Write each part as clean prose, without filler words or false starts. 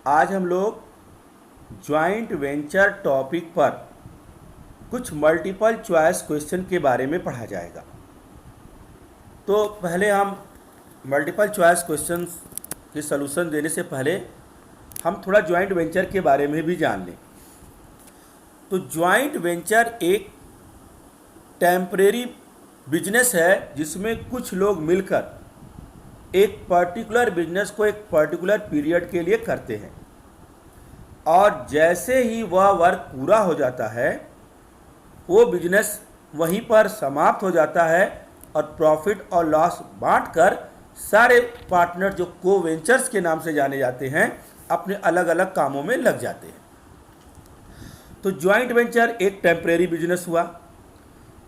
आज हम लोग जॉइंट वेंचर टॉपिक पर कुछ मल्टीपल चॉइस क्वेश्चन के बारे में पढ़ा जाएगा। तो पहले हम मल्टीपल चॉइस क्वेश्चन के सलूशन देने से पहले हम थोड़ा जॉइंट वेंचर के बारे में भी जान लें। तो जॉइंट वेंचर एक टेम्परेरी बिजनेस है जिसमें कुछ लोग मिलकर एक पर्टिकुलर बिजनेस को एक पर्टिकुलर पीरियड के लिए करते हैं और जैसे ही वह वर्क पूरा हो जाता है वो बिजनेस वहीं पर समाप्त हो जाता है और प्रॉफिट और लॉस बांटकर सारे पार्टनर जो को वेंचर्स के नाम से जाने जाते हैं अपने अलग अलग कामों में लग जाते हैं। तो जॉइंट वेंचर एक टेम्परेरी बिजनेस हुआ।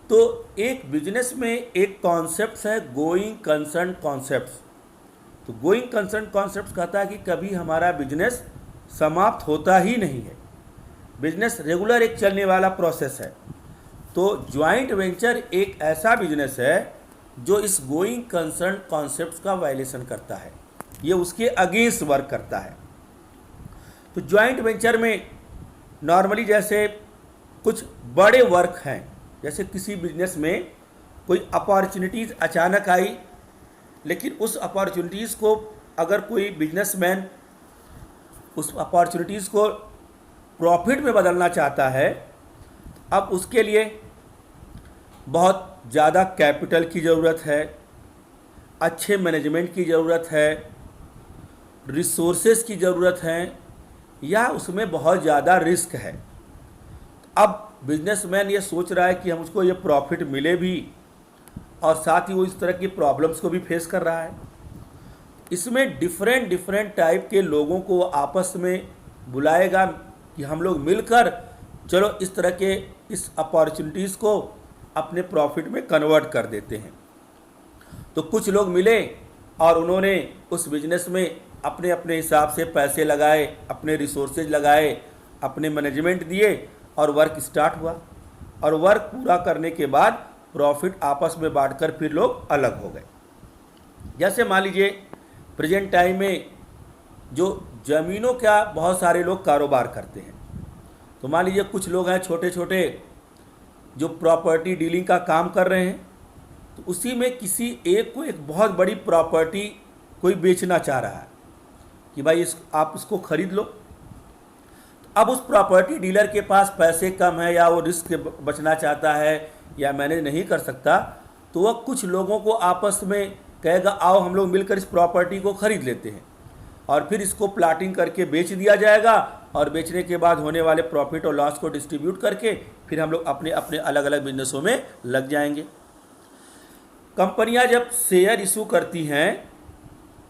तो एक बिजनेस में एक कॉन्सेप्ट है गोइंग कंसर्न कॉन्सेप्ट। तो गोइंग कंसर्न कॉन्सेप्ट कहता है कि कभी हमारा बिजनेस समाप्त होता ही नहीं है, बिजनेस रेगुलर एक चलने वाला प्रोसेस है। तो जॉइंट वेंचर एक ऐसा बिजनेस है जो इस गोइंग कंसर्न कॉन्सेप्ट का वायलेशन करता है, ये उसके अगेंस्ट वर्क करता है। तो जॉइंट वेंचर में नॉर्मली जैसे कुछ बड़े वर्क हैं, जैसे किसी बिजनेस में कोई अपॉर्चुनिटीज़ अचानक आई, लेकिन उस अपॉर्चुनिटीज़ को अगर कोई बिजनेसमैन उस अपॉर्चुनिटीज़ को प्रॉफिट में बदलना चाहता है, अब उसके लिए बहुत ज़्यादा कैपिटल की ज़रूरत है, अच्छे मैनेजमेंट की ज़रूरत है, रिसोर्सेज की ज़रूरत है, या उसमें बहुत ज़्यादा रिस्क है। अब बिजनेसमैन ये सोच रहा है कि हम उसको ये प्रॉफिट मिले भी और साथ ही वो इस तरह की प्रॉब्लम्स को भी फेस कर रहा है। इसमें डिफरेंट टाइप के लोगों को आपस में बुलाएगा कि हम लोग मिलकर चलो इस तरह के इस अपॉर्चुनिटीज़ को अपने प्रॉफिट में कन्वर्ट कर देते हैं। तो कुछ लोग मिले और उन्होंने उस बिजनेस में अपने अपने हिसाब से पैसे लगाए, अपने रिसोर्सेज लगाए, अपने मैनेजमेंट दिए और वर्क स्टार्ट हुआ। और वर्क पूरा करने के बाद प्रॉफिट आपस में बांटकर फिर लोग अलग हो गए। जैसे मान लीजिए प्रेजेंट टाइम में जो ज़मीनों का बहुत सारे लोग कारोबार करते हैं। तो मान लीजिए कुछ लोग हैं छोटे छोटे जो प्रॉपर्टी डीलिंग का काम कर रहे हैं, तो उसी में किसी एक को एक बहुत बड़ी प्रॉपर्टी कोई बेचना चाह रहा है कि भाई आप इसको खरीद लो। तो अब उस प्रॉपर्टी डीलर के पास पैसे कम है या वो रिस्क बचना चाहता है या मैनेज नहीं कर सकता, तो वह कुछ लोगों को आपस में कहेगा आओ हम लोग मिलकर इस प्रॉपर्टी को खरीद लेते हैं और फिर इसको प्लाटिंग करके बेच दिया जाएगा और बेचने के बाद होने वाले प्रॉफिट और लॉस को डिस्ट्रीब्यूट करके फिर हम लोग अपने अपने अलग अलग बिजनेसों में लग जाएंगे। कंपनियां जब शेयर इशू करती हैं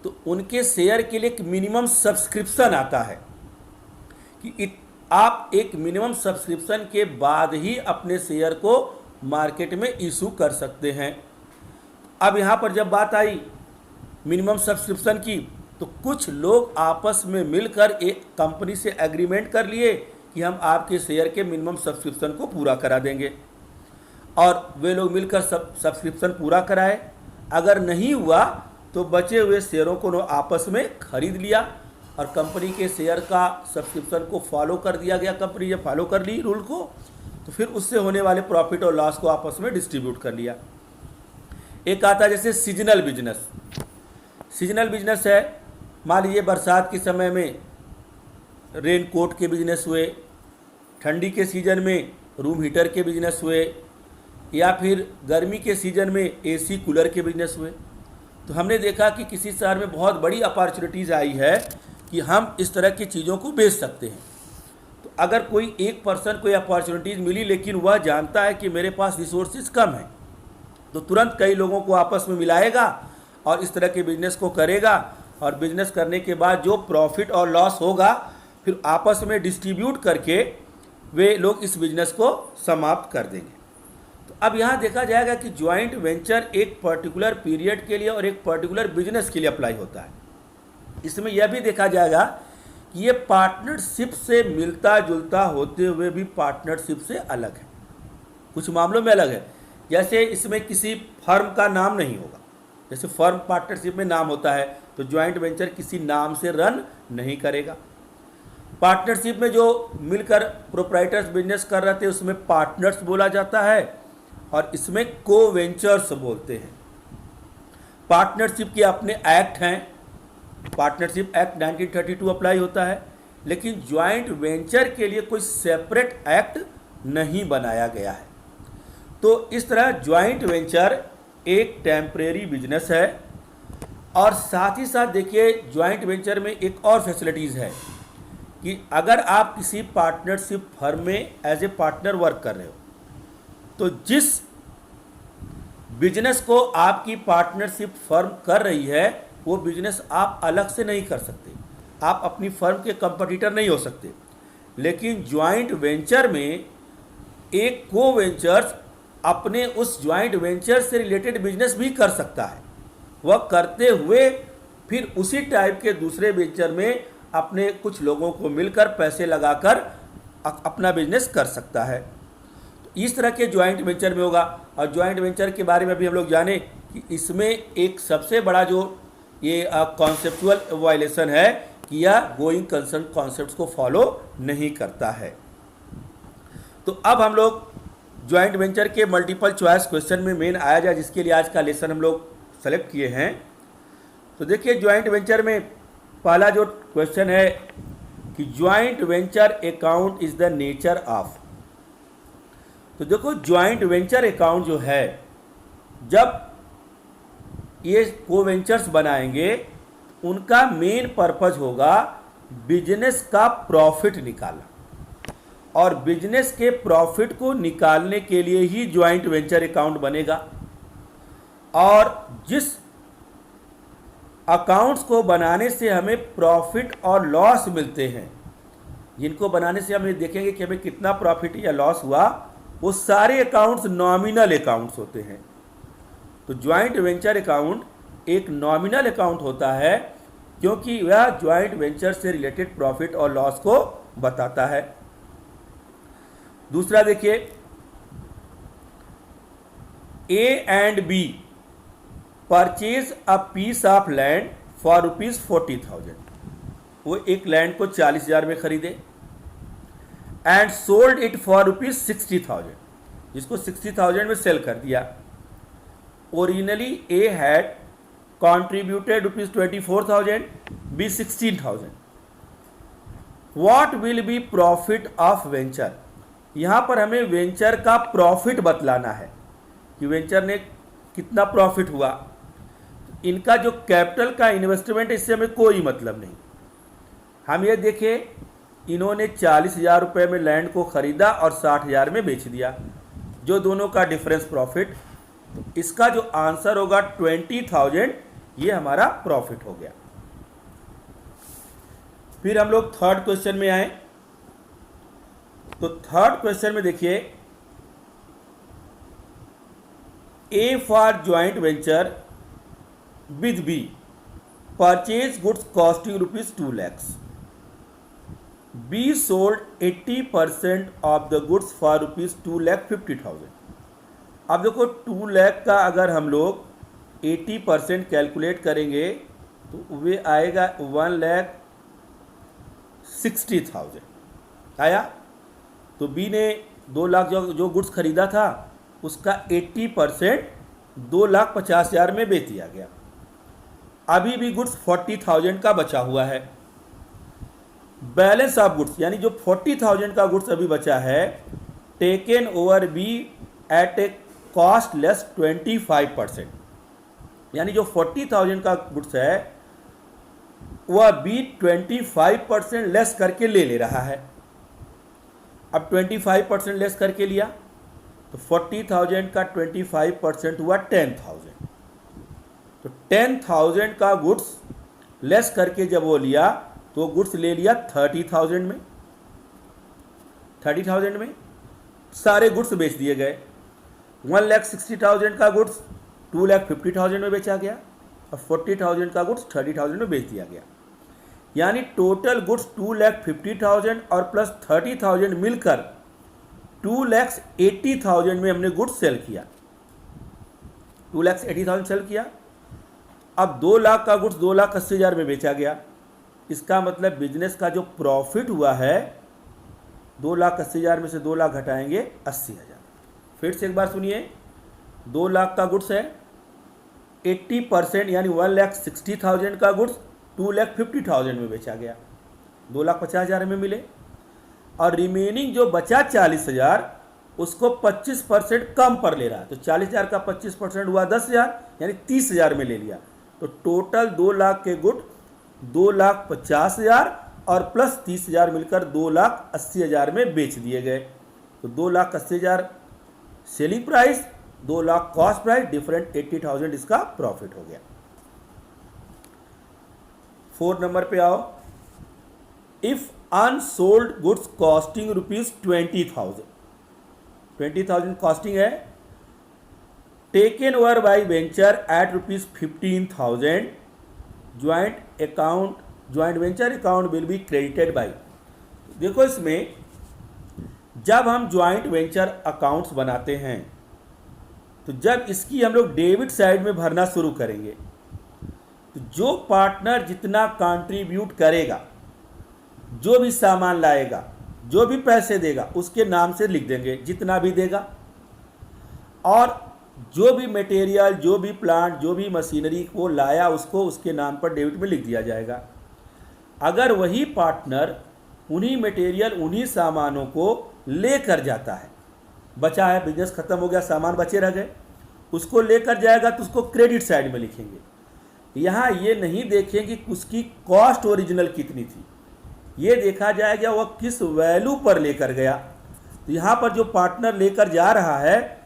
तो उनके शेयर के लिए एक मिनिमम सब्सक्रिप्शन आता है कि आप एक मिनिमम सब्सक्रिप्शन के बाद ही अपने शेयर को मार्केट में इशू कर सकते हैं। अब यहाँ पर जब बात आई मिनिमम सब्सक्रिप्शन की, तो कुछ लोग आपस में मिलकर एक कंपनी से एग्रीमेंट कर लिए कि हम आपके शेयर के मिनिमम सब्सक्रिप्शन को पूरा करा देंगे, और वे लोग मिलकर सब्सक्रिप्शन पूरा कराए। अगर नहीं हुआ तो बचे हुए शेयरों को आपस में खरीद लिया और कंपनी के शेयर का सब्सक्रिप्शन को फॉलो कर दिया गया। कंपनी जब फॉलो कर ली रूल को, तो फिर उससे होने वाले प्रॉफिट और लॉस को आपस में डिस्ट्रीब्यूट कर लिया। एक आता है जैसे सीजनल बिजनेस। सीजनल बिजनेस है, मान लीजिए बरसात के समय में रेन कोट के बिजनेस हुए, ठंडी के सीज़न में रूम हीटर के बिजनेस हुए, या फिर गर्मी के सीज़न में एसी कूलर के बिजनेस हुए। तो हमने देखा कि किसी शहर में बहुत बड़ी अपॉर्चुनिटीज़ आई है कि हम इस तरह की चीज़ों को बेच सकते हैं। तो अगर कोई एक पर्सन कोई अपॉर्चुनिटीज़ मिली लेकिन वह जानता है कि मेरे पास रिसोर्सेज कम हैं, तो तुरंत कई लोगों को आपस में मिलाएगा और इस तरह के बिजनेस को करेगा, और बिजनेस करने के बाद जो प्रॉफिट और लॉस होगा फिर आपस में डिस्ट्रीब्यूट करके वे लोग इस बिजनेस को समाप्त कर देंगे। तो अब यहाँ देखा जाएगा कि जॉइंट वेंचर एक पर्टिकुलर पीरियड के लिए और एक पर्टिकुलर बिजनेस के लिए अप्लाई होता है। इसमें यह भी देखा जाएगा कि ये पार्टनरशिप से मिलता जुलता होते हुए भी पार्टनरशिप से अलग है, कुछ मामलों में अलग है। जैसे इसमें किसी फर्म का नाम नहीं होगा, जैसे फर्म पार्टनरशिप में नाम होता है, तो जॉइंट वेंचर किसी नाम से रन नहीं करेगा। पार्टनरशिप में जो मिलकर प्रोप्राइटर्स बिजनेस कर रहे थे उसमें पार्टनर्स बोला जाता है, और इसमें को वेंचर्स बोलते हैं। पार्टनरशिप के अपने एक्ट हैं, पार्टनरशिप एक्ट 1932 अप्लाई होता है, लेकिन ज्वाइंट वेंचर के लिए कोई सेपरेट एक्ट नहीं बनाया गया है। तो इस तरह ज्वाइंट वेंचर एक टेम्परेरी बिजनेस है। और साथ ही साथ देखिए ज्वाइंट वेंचर में एक और फैसिलिटीज़ है कि अगर आप किसी पार्टनरशिप फर्म में एज ए पार्टनर वर्क कर रहे हो, तो जिस बिजनेस को आपकी पार्टनरशिप फर्म कर रही है वो बिजनेस आप अलग से नहीं कर सकते, आप अपनी फर्म के कंपटीटर नहीं हो सकते। लेकिन ज्वाइंट वेंचर में एक को वेंचर्स अपने उस ज्वाइंट वेंचर से रिलेटेड बिजनेस भी कर सकता है, वह करते हुए फिर उसी टाइप के दूसरे वेंचर में अपने कुछ लोगों को मिलकर पैसे लगाकर अपना बिजनेस कर सकता है। तो इस तरह के ज्वाइंट वेंचर में होगा। और ज्वाइंट वेंचर के बारे में भी हम लोग जाने कि इसमें एक सबसे बड़ा जो ये कॉन्सेप्चुअल वायलेशन है कि यह गोइंग कंसर्न कॉन्सेप्ट्स को फॉलो नहीं करता है। तो अब हम लोग ज्वाइंट वेंचर के मल्टीपल चॉइस क्वेश्चन में मेन आया जाए, जिसके लिए आज का लेसन हम लोग सेलेक्ट किए हैं। तो देखिए ज्वाइंट वेंचर में पहला जो क्वेश्चन है कि joint venture account is the nature of. तो देखो ज्वाइंट वेंचर अकाउंट जो है, जब ये को वेंचर्स बनाएंगे उनका मेन पर्पज होगा बिजनेस का प्रॉफिट निकालना, और बिजनेस के प्रॉफिट को निकालने के लिए ही ज्वाइंट वेंचर अकाउंट बनेगा। और जिस अकाउंट्स को बनाने से हमें प्रॉफिट और लॉस मिलते हैं, जिनको बनाने से हमें देखेंगे कि हमें कितना प्रॉफिट या लॉस हुआ, वो सारे अकाउंट्स नॉमिनल अकाउंट्स होते हैं। तो ज्वाइंट वेंचर अकाउंट एक नॉमिनल अकाउंट होता है क्योंकि वह ज्वाइंट वेंचर से रिलेटेड प्रॉफिट और लॉस को बताता है। दूसरा देखिए, A and B purchase a piece of land for ₹40,000। वो एक लैंड को 40,000 में खरीदे एंड सोल्ड इट फॉर ₹60,000, जिसको 60,000 में सेल कर दिया। Originally A had contributed ₹24,000, B 16,000। What will be profit of venture. यहाँ पर हमें वेंचर का प्रॉफिट बतलाना है कि वेंचर ने कितना प्रॉफिट हुआ। इनका जो कैपिटल का इन्वेस्टमेंट है इससे हमें कोई मतलब नहीं। हम ये देखें इन्होंने 40,000 रुपये में लैंड को ख़रीदा और 60,000 में बेच दिया, जो दोनों का डिफरेंस प्रॉफिट। तो इसका जो आंसर होगा 20,000, ये हमारा प्रॉफिट हो गया। फिर हम लोग थर्ड क्वेश्चन में आए। तो थर्ड क्वेश्चन में देखिए, A for joint venture with B purchase goods costing ₹2 lakhs, be sold 80% of the goods for ₹2,50,000। अब देखो 2 लाख का अगर हम लोग 80% कैलकुलेट करेंगे तो वे आएगा 1,60,000 आया। तो बी ने 2 लाख जो गुड्स खरीदा था उसका 80% 2,50,000 में बेच दिया गया। अभी भी गुड्स 40,000 का बचा हुआ है। बैलेंस ऑफ गुड्स यानी जो 40,000 का गुड्स अभी बचा है, टेकन ओवर बी एट ए कॉस्ट लेस 25%, यानी जो 40,000 का गुड्स है वह बी 25% लेस करके ले रहा है। अब 25% लेस करके लिया तो 40,000 का 25% हुआ 10,000। तो 10,000 का गुड्स लेस करके जब वो लिया तो गुड्स ले लिया 30,000 में। 30,000 में सारे गुड्स बेच दिए गए। 1,60,000 का गुड्स 2,50,000 में बेचा गया और 40,000 का गुड्स 30,000 में बेच दिया गया। यानी टोटल गुड्स 2,50,000 और प्लस 30,000 मिलकर 2,80,000 में हमने गुड्स सेल किया। 2,80,000 सेल किया। अब 2 लाख का गुड्स 2,80,000 में बेचा गया, इसका मतलब बिजनेस का जो प्रॉफिट हुआ है 2,80,000 में से 2 लाख घटाएंगे 80,000। फिर से एक बार सुनिए, 2 लाख का गुड्स है, 80% यानी 1,60,000 का गुड्स 2,50,000 में बेचा गया, 2,50,000 में मिले। और रिमेनिंग जो बचा 40,000 उसको 25% कम पर ले रहा है, तो 40,000 का 25% हुआ 10,000 यानी 30,000 में ले लिया। तो टोटल 2 लाख के गुड 2,50,000 और प्लस 30,000 मिलकर 2,80,000 में बेच दिए गए। तो 2,80,000 selling price, 2 lakh cost price, different 80,000 इसका प्रॉफिट हो गया। 4 नंबर पे आओ। If unsold goods costing ₹20,000, 20,000 costing है, taken over by venture at ₹15,000, joint venture account will be credited by. देखो इसमें जब हम ज्वाइंट वेंचर अकाउंट्स बनाते हैं तो जब इसकी हम लोग डेबिट साइड में भरना शुरू करेंगे तो जो पार्टनर जितना कंट्रीब्यूट करेगा, जो भी सामान लाएगा, जो भी पैसे देगा उसके नाम से लिख देंगे जितना भी देगा, और जो भी मटेरियल, जो भी प्लांट, जो भी मशीनरी वो लाया उसको उसके नाम पर डेबिट में लिख दिया जाएगा। अगर वही पार्टनर उन्हीं मटेरियल, उन्हीं सामानों को लेकर जाता है, बचा है, बिजनेस खत्म हो गया, सामान बचे रह गए, उसको लेकर जाएगा तो उसको क्रेडिट साइड में लिखेंगे। यहाँ ये नहीं देखेंगे कि उसकी कॉस्ट ओरिजिनल कितनी थी, ये देखा जाएगा वह किस वैल्यू पर लेकर गया। तो यहाँ पर जो पार्टनर लेकर जा रहा है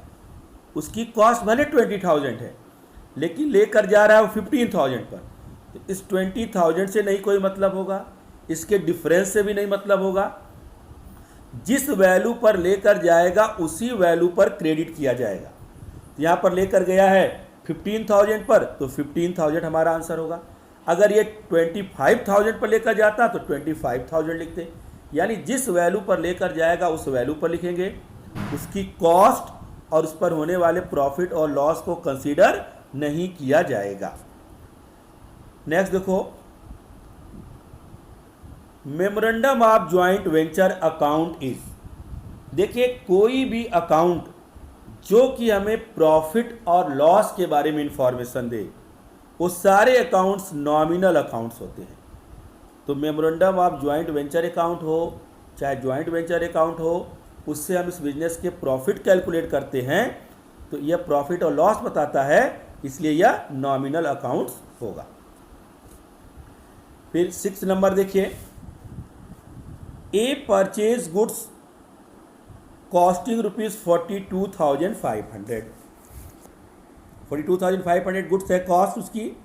उसकी कॉस्ट भले 20,000 है लेकिन लेकर जा रहा है वो 15,000 पर, तो इस 20,000 से नहीं कोई मतलब होगा, इसके डिफरेंस से भी नहीं मतलब होगा। जिस वैल्यू पर लेकर जाएगा उसी वैल्यू पर क्रेडिट किया जाएगा। तो यहाँ पर लेकर गया है 15,000 पर, तो 15,000 हमारा आंसर होगा। अगर ये 25,000 पर लेकर जाता तो 25,000 लिखते, यानी जिस वैल्यू पर लेकर जाएगा उस वैल्यू पर लिखेंगे, उसकी कॉस्ट और उस पर होने वाले प्रॉफिट और लॉस को कंसीडर नहीं किया जाएगा। नेक्स्ट देखो, memorandum of joint venture account is. देखिए कोई भी अकाउंट जो कि हमें प्रॉफिट और लॉस के बारे में इंफॉर्मेशन दे, वो सारे अकाउंट्स नॉमिनल अकाउंट्स होते हैं। तो memorandum of joint venture account हो चाहे ज्वाइंट वेंचर अकाउंट हो, उससे हम इस बिजनेस के प्रॉफिट कैलकुलेट करते हैं, तो यह प्रॉफिट और लॉस बताता है, इसलिए यह नॉमिनल अकाउंट्स होगा। फिर 6 नंबर देखिए, ए परचेज गुड्स कॉस्टिंग ₹42,500, 42,500 गुड्स है कॉस्ट उसकी।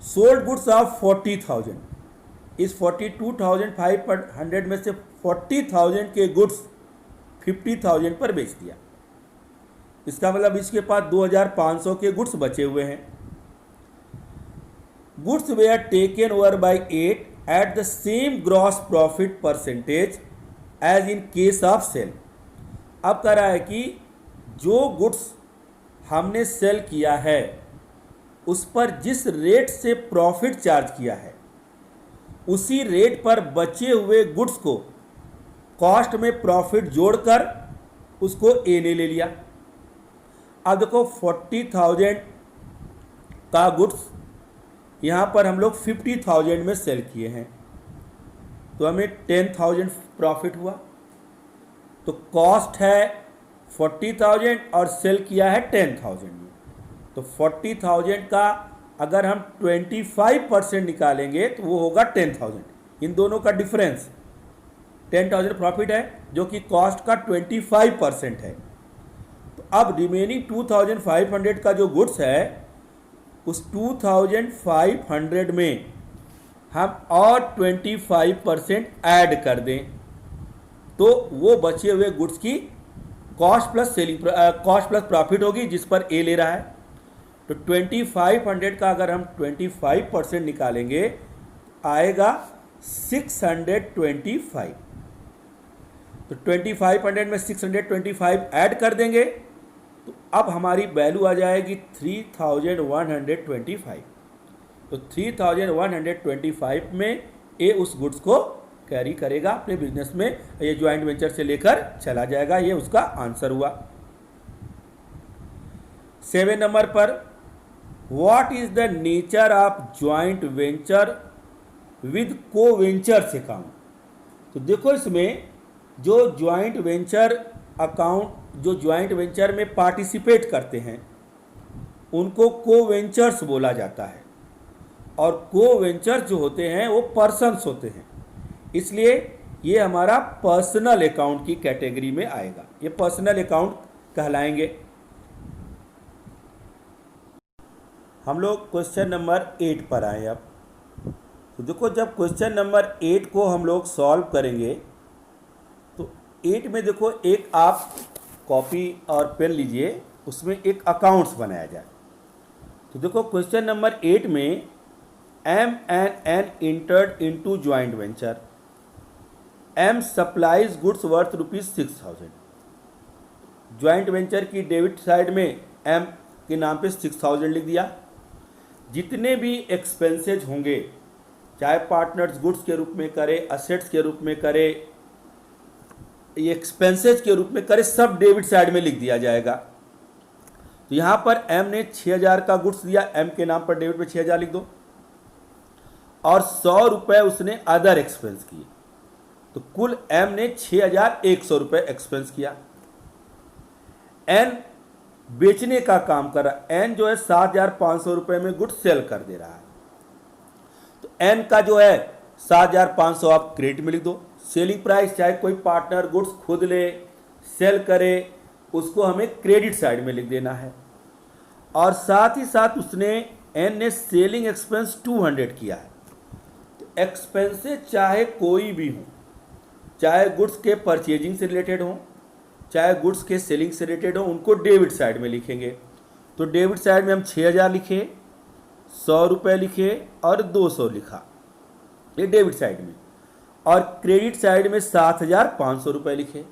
सोल्ड गुड्स ऑफ 40,000, इस 42,500 में से 40,000 के गुड्स 50,000 पर बेच दिया। इसका मतलब इसके पास 2,500 के गुड्स बचे हुए हैं। Goods were taken over by 8 at the same gross profit percentage as in case of sale. अब कह रहा है कि जो गुड्स हमने सेल किया है उस पर जिस रेट से प्रॉफिट चार्ज किया है उसी रेट पर बचे हुए गुड्स को कॉस्ट में प्रॉफिट जोड़कर उसको ए ने ले लिया। अब देखो 40,000 का गुड्स यहाँ पर हम लोग 50,000 में सेल किए हैं, तो हमें 10,000 प्रॉफिट हुआ। तो कॉस्ट है 40,000 और सेल किया है 10,000 में, तो 40,000 का अगर हम 25% निकालेंगे तो वो होगा 10,000। इन दोनों का डिफरेंस 10,000 प्रॉफिट है जो कि कॉस्ट का 25% है। तो अब रिमेनिंग 2,500 का जो गुड्स है उस 2,500 में हम और 25% ऐड कर दें तो वो बचे हुए गुड्स की कॉस्ट प्लस प्रॉफिट होगी जिस पर ए ले रहा है। तो 2,500 का अगर हम 25% निकालेंगे आएगा 625। तो 2,500 में 625 ऐड कर देंगे तो अब हमारी वैल्यू आ जाएगी 3,125। तो 3125 में ये उस गुड्स को कैरी करेगा अपने बिजनेस में, ये ज्वाइंट वेंचर से लेकर चला जाएगा। ये उसका आंसर हुआ। 7 नंबर पर, what is the nature of joint venture with को वेंचर्स अकाउंट। तो देखो इसमें जो ज्वाइंट वेंचर अकाउंट, जो ज्वाइंट वेंचर में पार्टिसिपेट करते हैं उनको को वेंचर्स बोला जाता है, और को वेंचर्स जो होते हैं वो पर्सन्स होते हैं, इसलिए ये हमारा पर्सनल अकाउंट की कैटेगरी में आएगा। ये पर्सनल अकाउंट कहलाएंगे। हम लोग क्वेश्चन नंबर 8 पर आए अब। तो देखो, जब क्वेश्चन नंबर 8 को हम लोग सॉल्व करेंगे तो 8 में देखो, एक आप कॉपी और पेन लीजिए, उसमें एक अकाउंट्स बनाया जाए। तो देखो क्वेश्चन नंबर 8 में M and N entered into joint venture. M supplies goods worth ₹6,000. Joint venture की डेबिट साइड में M के नाम पे 6,000 लिख दिया। जितने भी एक्सपेंसेज होंगे, चाहे पार्टनर्स गुड्स के रूप में करे, असेट्स के रूप में करे, ये एक्सपेंसेज के रूप में करे, सब डेबिट साइड में लिख दिया जाएगा। तो यहाँ पर M ने 6,000 का गुड्स दिया, M के नाम पर डेबिट पे 6,000 लिख दो, और 100 रुपये उसने अदर एक्सपेंस किए, तो कुल M ने 6,100 रुपये एक्सपेंस किया। N बेचने का काम कर रहा है, N जो है 7,500 रुपये में गुड्स सेल कर दे रहा है, तो N का जो है 7,500 आप क्रेडिट में लिख दो। सेलिंग प्राइस चाहे कोई पार्टनर गुड्स खुद ले, सेल करे, उसको हमें क्रेडिट साइड में लिख देना है। और साथ ही साथ उसने N ने सेलिंग एक्सपेंस 200 किया है। एक्सपेंसेस चाहे कोई भी हो, चाहे गुड्स के परचेजिंग से रिलेटेड हो, चाहे गुड्स के सेलिंग से रिलेटेड हो, उनको डेबिट साइड में लिखेंगे। तो डेबिट साइड में हम 6,000 लिखे, 100 रुपये लिखे और 200 लिखा, ये डेबिट साइड में। और क्रेडिट साइड में 7,500 रुपये लिखे।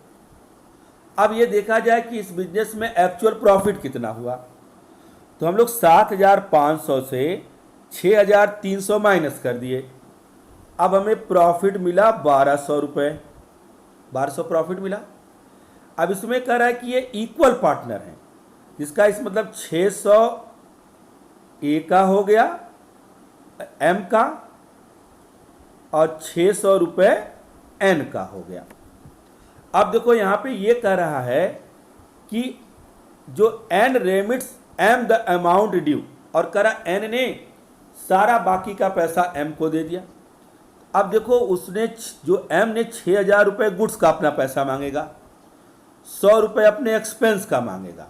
अब ये देखा जाए कि इस बिजनेस में एक्चुअल प्रॉफिट कितना हुआ। तो हम लोग 7,500 से 6,300 माइनस कर दिए। अब हमें प्रॉफिट मिला 1,200 रुपये, 1,200 प्रॉफिट मिला। अब इसमें कह रहा है कि ये इक्वल पार्टनर हैं, जिसका इस मतलब 600 ए का हो गया M का, और 600 रुपये N का हो गया। अब देखो यहाँ पे ये कह रहा है कि जो N remits M the amount due, और कह रहा N ने सारा बाकी का पैसा M को दे दिया। अब देखो उसने जो M ने 6,000 रुपये गुड्स का अपना पैसा मांगेगा, 100 रुपये अपने एक्सपेंस का मांगेगा,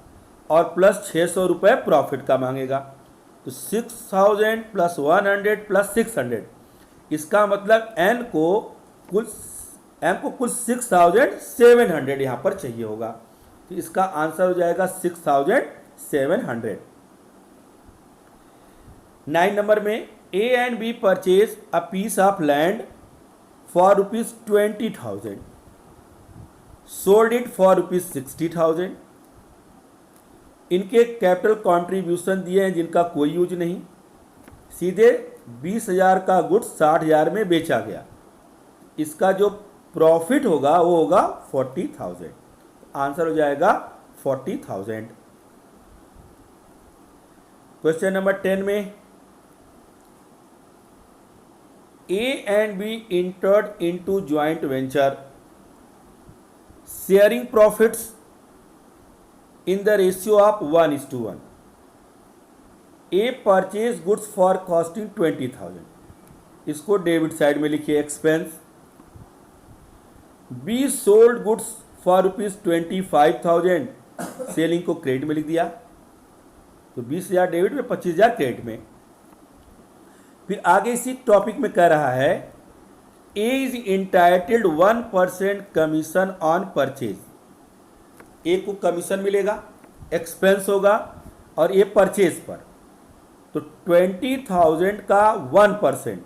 और प्लस 600 रुपये प्रॉफिट का मांगेगा। तो 6,000 प्लस 100 प्लस 600, इसका मतलब M को कुल 6,700 यहाँ पर चाहिए होगा। तो इसका आंसर हो जाएगा 6,700। 9 नंबर में A and B purchase a piece of land for ₹20,000, sold it for ₹60,000। इनके कैपिटल कंट्रीब्यूशन दिए हैं जिनका कोई यूज नहीं, सीधे 20,000 का गुड्स 60,000 में बेचा गया। इसका जो प्रॉफिट होगा वो होगा 40,000। आंसर हो जाएगा 40,000। क्वेश्चन नंबर 10 में A and B entered into joint venture, sharing profits in the ratio of 1:1. A purchased goods for costing 20,000, इसको डेबिट साइड में लिखिए expense. B sold goods for ₹25,000, selling को क्रेडिट में लिख दिया। तो 20,000 डेबिट में, 25,000 क्रेडिट में। फिर आगे इसी टॉपिक में कह रहा है A is entitled 1% commission on purchase. A को कमीशन मिलेगा, एक्सपेंस होगा, और ये परचेज पर। तो 20,000 का 1%,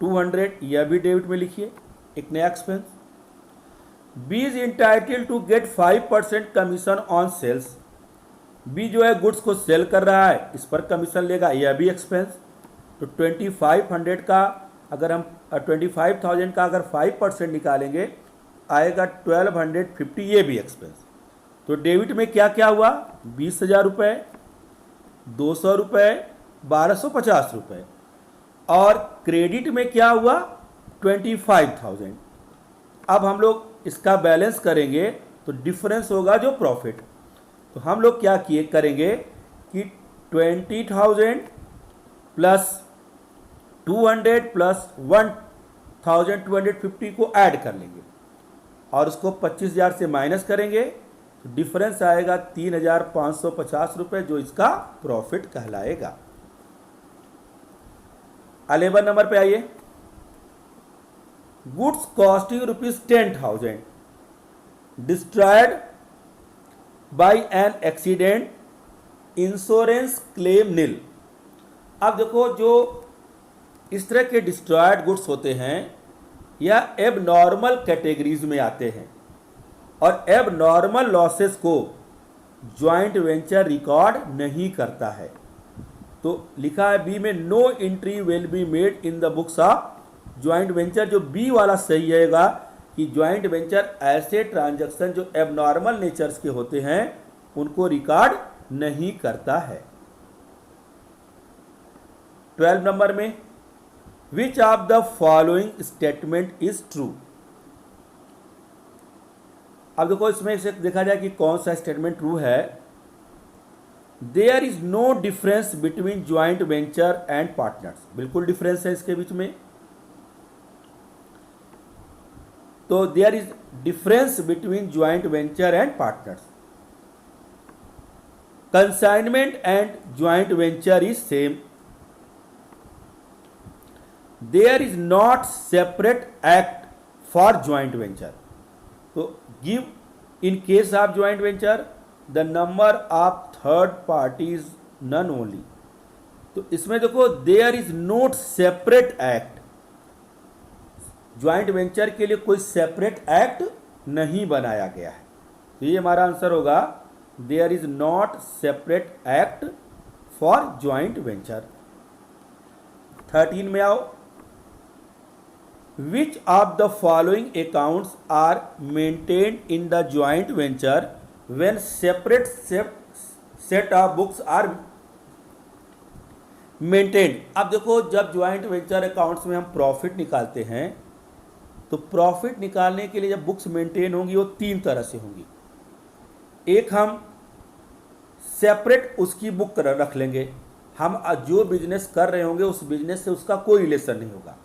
200, यह भी डेबिट में लिखिए, एक नया expense. B is entitled to get 5% commission on sales. B जो है गुड्स को सेल कर रहा है, इस पर कमीशन लेगा, यह भी एक्सपेंस। तो 2500 का अगर हम 25,000 का अगर 5% निकालेंगे आएगा 1250, ये भी एक्सपेंस। तो डेबिट में क्या क्या हुआ, 20,000 रुपये, 200 रुपये, 1250 रुपये। और क्रेडिट में क्या हुआ, 25,000। अब हम लोग इसका बैलेंस करेंगे तो डिफरेंस होगा जो प्रॉफिट। तो हम लोग क्या किए करेंगे कि 20,000 प्लस 200 प्लस 1,250 को ऐड कर लेंगे और उसको 25,000 से माइनस करेंगे तो डिफरेंस आएगा 3,550 रुपये, जो इसका प्रॉफिट कहलाएगा। 11 नंबर पे आइए। Goods costing ₹10,000 destroyed by an accident, insurance claim nil. अब देखो, जो इस तरह के डिस्ट्रॉयड गुड्स होते हैं या एबनॉर्मल कैटेगरीज में आते हैं और एबनॉर्मल लॉसेस को जॉइंट वेंचर रिकॉर्ड नहीं करता है। तो लिखा है बी में, no entry will be made in the books of joint venture. जो बी वाला सही रहेगा कि जॉइंट वेंचर ऐसे ट्रांजैक्शन जो एबनॉर्मल नेचर्स के होते हैं उनको रिकॉर्ड नहीं करता है। 12 नंबर में, which of the following statement is true. अब देखो, इसमें से देखा जाए कि कौन सा स्टेटमेंट ट्रू है। There is no difference between joint venture and partners. बिल्कुल डिफरेंस है इसके बीच में। तो there is difference between joint venture and partners. Consignment and joint venture is same. There is not separate act for joint venture. तो give in case of joint venture the number of third parties none only. तो इसमें देखो, there is not separate act. Joint venture के लिए कोई separate act नहीं बनाया गया है। तो ये हमारा आंसर होगा, there is not separate act for joint venture. 13 में आओ। Which of the following accounts are maintained in the joint venture when separate set of books are maintained? अब देखो, जब ज्वाइंट वेंचर अकाउंट्स में हम प्रॉफिट निकालते हैं तो प्रॉफिट निकालने के लिए जब बुक्स मेंटेन होंगी वो 3 तरह से होंगी। एक, हम सेपरेट उसकी बुक रख लेंगे। हम जो बिजनेस कर रहे होंगे उस बिजनेस से उसका कोई रिलेशन नहीं होगा।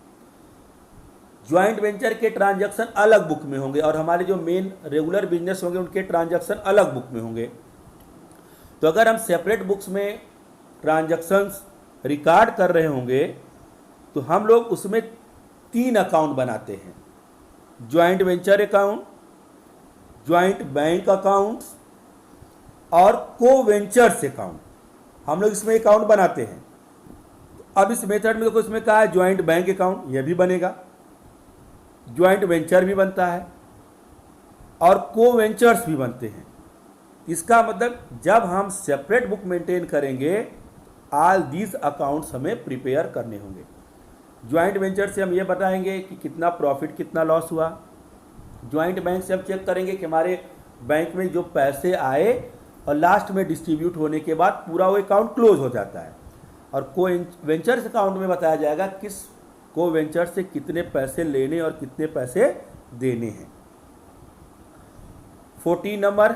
ज्वाइंट वेंचर के ट्रांजैक्शन अलग बुक में होंगे और हमारे जो मेन रेगुलर बिजनेस होंगे उनके ट्रांजैक्शन अलग बुक में होंगे। तो अगर हम सेपरेट बुक्स में ट्रांजैक्शंस रिकॉर्ड कर रहे होंगे तो हम लोग उसमें 3 अकाउंट बनाते हैं, joint venture account, joint bank accounts और को वेंचर्स अकाउंट। हम लोग इसमें अकाउंट बनाते हैं। अब इस मेथड में देखो, इसमें कहा है ज्वाइंट बैंक अकाउंट, यह भी बनेगा, ज्वाइंट वेंचर भी बनता है और को वेंचर्स भी बनते हैं। इसका मतलब जब हम सेपरेट बुक मेंटेन करेंगे ऑल दीज अकाउंट्स हमें प्रिपेयर करने होंगे। ज्वाइंट वेंचर से हम ये बताएंगे कि कितना प्रॉफिट कितना लॉस हुआ। ज्वाइंट बैंक से हम चेक करेंगे कि हमारे बैंक में जो पैसे आए और लास्ट में डिस्ट्रीब्यूट होने के बाद पूरा वो अकाउंट क्लोज हो जाता है। और को वेंचर्स अकाउंट में बताया जाएगा किस को वेंचर से कितने पैसे लेने और कितने पैसे देने हैं। 14 नंबर,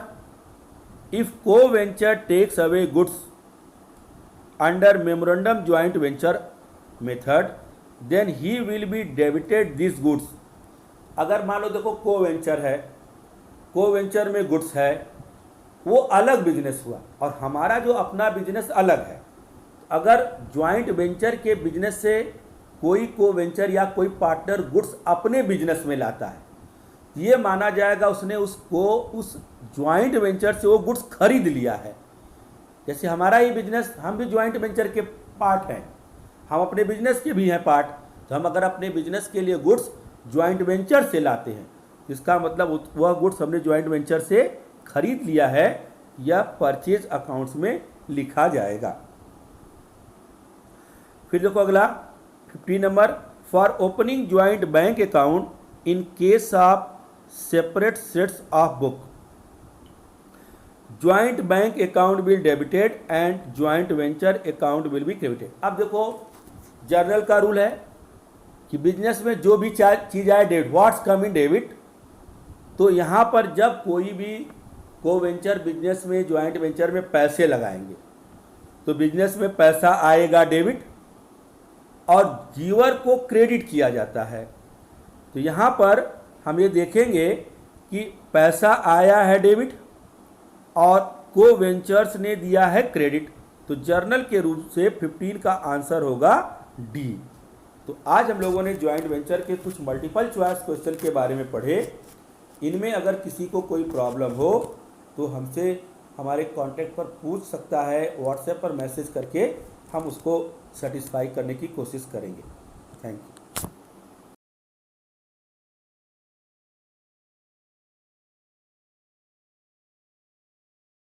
if co venture takes away goods under memorandum joint venture method then he will be debited this goods. अगर मान लो देखो, को वेंचर है, को वेंचर में गुड्स है, वो अलग बिजनेस हुआ और हमारा जो अपना बिजनेस अलग है। अगर ज्वाइंट वेंचर के बिजनेस से कोई को वेंचर या कोई पार्टनर गुड्स अपने बिजनेस में लाता है, ये माना जाएगा उसने उस ज्वाइंट वेंचर से वो गुड्स खरीद लिया है। जैसे हमारा ही बिजनेस, हम भी ज्वाइंट वेंचर के पार्ट हैं, हम अपने बिजनेस के भी हैं पार्ट। तो हम अगर अपने बिजनेस के लिए गुड्स ज्वाइंट वेंचर से लाते हैं, इसका मतलब वह गुड्स हमने ज्वाइंट वेंचर से खरीद लिया है, यह परचेज अकाउंट्स में लिखा जाएगा। फिर देखो अगला 15 number, for opening joint bank account in case of separate sets of book joint bank account will debited and joint venture account will be credited. अब देखो जर्नल का रूल है कि बिजनेस में जो भी चीज़ आए debit, what's come in debit, तो यहाँ पर जब कोई भी को वेंचर बिजनेस में ज्वाइंट वेंचर में पैसे लगाएंगे तो बिजनेस में पैसा आएगा डेबिट और गिवर को क्रेडिट किया जाता है। तो यहाँ पर हम ये देखेंगे कि पैसा आया है डेबिट और को वेंचर्स ने दिया है क्रेडिट, तो जर्नल के रूप से 15 का आंसर होगा डी। तो आज हम लोगों ने ज्वाइंट वेंचर के कुछ मल्टीपल चॉइस क्वेश्चन के बारे में पढ़े। इनमें अगर किसी को कोई प्रॉब्लम हो तो हमसे हमारे कांटेक्ट पर पूछ सकता है, व्हाट्सएप पर मैसेज करके हम उसको सेटिस्फाई करने की कोशिश करेंगे। Thank you.